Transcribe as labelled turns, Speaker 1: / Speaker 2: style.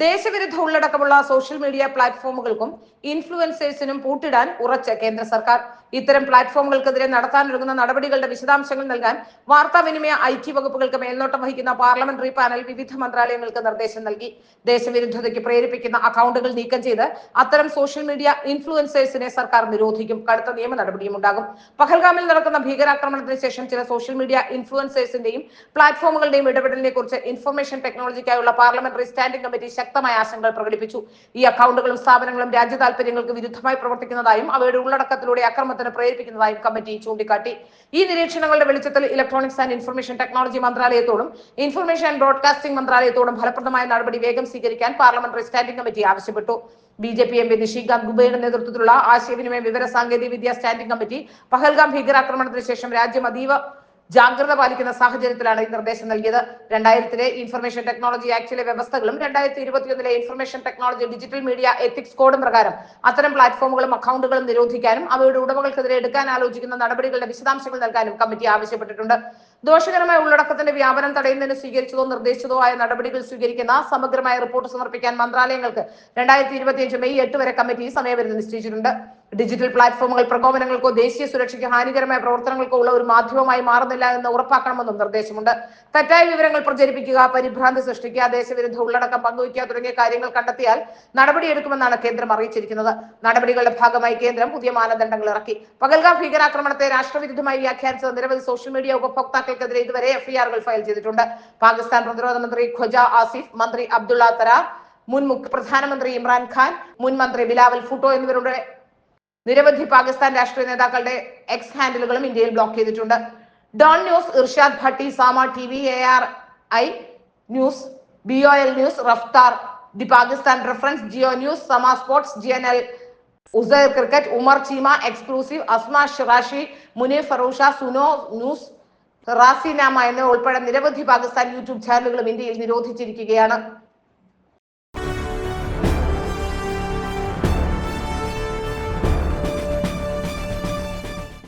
Speaker 1: ദേശവിരുദ്ധ ഉള്ളടക്കമുള്ള social media പ്ലാറ്റ്ഫോമുകൾക്കും ഇൻഫ്ലുവൻസേഴ്സിനും പൂട്ടിടാൻ ഉറച്ച കേന്ദ്ര സർക്കാർ. ഇത്തരം പ്ലാറ്റ്ഫോമുകൾക്കെതിരെ നടത്താനൊരുങ്ങുന്ന നടപടികളുടെ വിശദാംശങ്ങൾ നൽകാൻ വാർത്താവിനിമയ IT വകുപ്പുകൾക്ക് മേൽനോട്ടം വഹിക്കുന്ന പാർലമെന്ററി പാനൽ വിവിധ മന്ത്രാലയങ്ങൾക്ക് നിർദ്ദേശം നൽകി. ദേശവിരുദ്ധതയ്ക്ക് പ്രേരിപ്പിക്കുന്ന അക്കൗണ്ടുകൾ നീക്കം ചെയ്ത് അത്തരം സോഷ്യൽ മീഡിയ ഇൻഫ്ലുവൻസേഴ്സിനെ സർക്കാർ നിരോധിക്കും. കടുത്ത നിയമ നടപടിയും ഉണ്ടാകും. പഹൽഗാമിൽ നടക്കുന്ന ഭീകരാക്രമണത്തിന് ശേഷം ചില സോഷ്യൽ മീഡിയ ഇൻഫ്ലുവൻസേഴ്സിന്റെയും പ്ലാറ്റ്ഫോമുകളുടെയും ഇടപെടലിനെ കുറിച്ച് ഇൻഫർമേഷൻ ടെക്നോളജിക്കായുള്ള പാർലമെന്ററി സ്റ്റാൻഡിംഗ് കമ്മിറ്റി ശക്തമായ ആശങ്കകൾ പ്രകടിപ്പിച്ചു. ഈ അക്കൗണ്ടുകളും സ്ഥാപനങ്ങളും രാജ്യ താൽപര്യങ്ങൾക്ക് വിരുദ്ധമായി പ്രവർത്തിക്കുന്നതായും അവയുടെ ഉള്ളടക്കത്തിലൂടെ അക്രമത്തിന് പ്രേരിപ്പിക്കുന്നതായും കമ്മിറ്റി ചൂണ്ടിക്കാട്ടി. ഈ നിരീക്ഷണങ്ങളുടെ വെളിച്ചത്തിൽ ഇലക്ട്രോണിക്സ് ആൻഡ് ഇൻഫർമേഷൻ ടെക്നോളജി മന്ത്രാലയത്തോടും ഇൻഫർമേഷൻ ആൻഡ് ബ്രോഡ്കാസ്റ്റിംഗ് മന്ത്രാലയത്തോടും ഫലപ്രദമായ നടപടി വേഗം സ്വീകരിക്കാൻ പാർലമെന്ററി സ്റ്റാൻഡിംഗ് കമ്മിറ്റി ആവശ്യപ്പെട്ടു. BJP MP നിഷികാന്ത് ദുബെയുടെ നേതൃത്വത്തിലുള്ള ആശയവിനിമയ വിവര സാങ്കേതിക വിദ്യ സ്റ്റാൻഡിംഗ് കമ്മിറ്റി പഹൽഗാം ഭീകരാക്രമണത്തിന് ശേഷം രാജ്യം അതീവ ജാഗ്രത പാലിക്കുന്ന സാഹചര്യത്തിലാണ് ഈ നിർദ്ദേശം നൽകിയത്. 2000 ഇൻഫർമേഷൻ ടെക്നോളജി ആക്ടിലെ വ്യവസ്ഥകളും 2021 information technology digital media ethics കോഡും പ്രകാരം അത്തരം പ്ലാറ്റ്ഫോമുകളും അക്കൗണ്ടുകളും നിരോധിക്കാനും അവയുടെ ഉടമകൾക്കെതിരെ എടുക്കാൻ ആലോചിക്കുന്ന നടപടികളുടെ വിശദാംശങ്ങൾ നൽകാനും കമ്മിറ്റി ആവശ്യപ്പെട്ടിട്ടുണ്ട്. ദോഷകരമായ ഉള്ളടക്കത്തിന്റെ വ്യാപനം തടയുന്നതിന് സ്വീകരിച്ചതോ നിർദ്ദേശിച്ചതോ ആയ നടപടികൾ സ്വീകരിക്കുന്ന സമഗ്രമായ റിപ്പോർട്ട് സമർപ്പിക്കാൻ മന്ത്രാലയങ്ങൾക്ക് 2025 മെയ് 8 വരെ കമ്മിറ്റി സമയപരിധി നിശ്ചയിച്ചിട്ടുണ്ട്. ഡിജിറ്റൽ പ്ലാറ്റ്ഫോമുകൾ പ്രകോപനങ്ങൾക്കോ ദേശീയ സുരക്ഷയ്ക്ക് ഹാനികരമായ പ്രവർത്തനങ്ങൾക്കോ ഉള്ള ഒരു മാധ്യമമായി മാറുന്നില്ല എന്ന് ഉറപ്പാക്കണമെന്നും നിർദ്ദേശമുണ്ട്. തെറ്റായ വിവരങ്ങൾ പ്രചരിപ്പിക്കുക, പരിഭ്രാന്തി സൃഷ്ടിക്കുക, ദേശവിരുദ്ധ ഉള്ളടക്കം പങ്കുവയ്ക്കുക തുടങ്ങിയ കാര്യങ്ങൾ കണ്ടെത്തിയാൽ നടപടിയെടുക്കുമെന്നാണ് കേന്ദ്രം അറിയിച്ചിരിക്കുന്നത്. നടപടികളുടെ ഭാഗമായി കേന്ദ്രം പുതിയ മാനദണ്ഡങ്ങൾ ഇറക്കി. പഹൽഗാം ഭീകരാക്രമണത്തെ രാഷ്ട്രവിരുദ്ധമായി വ്യാഖ്യാനിച്ച നിരവധി സോഷ്യൽ മീഡിയ ഉപഭോക്താക്കൾക്കെതിരെ ഇതുവരെ FIR ഫയൽ ചെയ്തിട്ടുണ്ട്. പാകിസ്ഥാൻ പ്രതിരോധ മന്ത്രി ഖ്വജ ആസിഫ്, മന്ത്രി അബ്ദുള്ള തരാർ, മുൻ പ്രധാനമന്ത്രി ഇമ്രാൻഖാൻ, മുൻ മന്ത്രി ബിലാവൽ ഭൂട്ടോ എന്നിവരുടെ നിരവധി പാകിസ്ഥാൻ രാഷ്ട്രീയ നേതാക്കളുടെ എക്സ് ഹാൻഡിലുകളും ഇന്ത്യയിൽ ബ്ലോക്ക് ചെയ്തിട്ടുണ്ട്. Dawn news, Irshad Bhatti, Samaa TV, ARI news, BOL news, Raftar, the Pakistan reference, Geo news, Samaa sports, GNL, Uzair cricket, Umar Cheema, exclusive, Asma Shirazi, Munir ഫറൂഷ, സുനോ ന്യൂസ്, റാസിനാമ എന്നിവ ഉൾപ്പെടെ നിരവധി പാകിസ്ഥാൻ YouTube ചാനലുകളും ഇന്ത്യയിൽ നിരോധിച്ചിരിക്കുകയാണ്.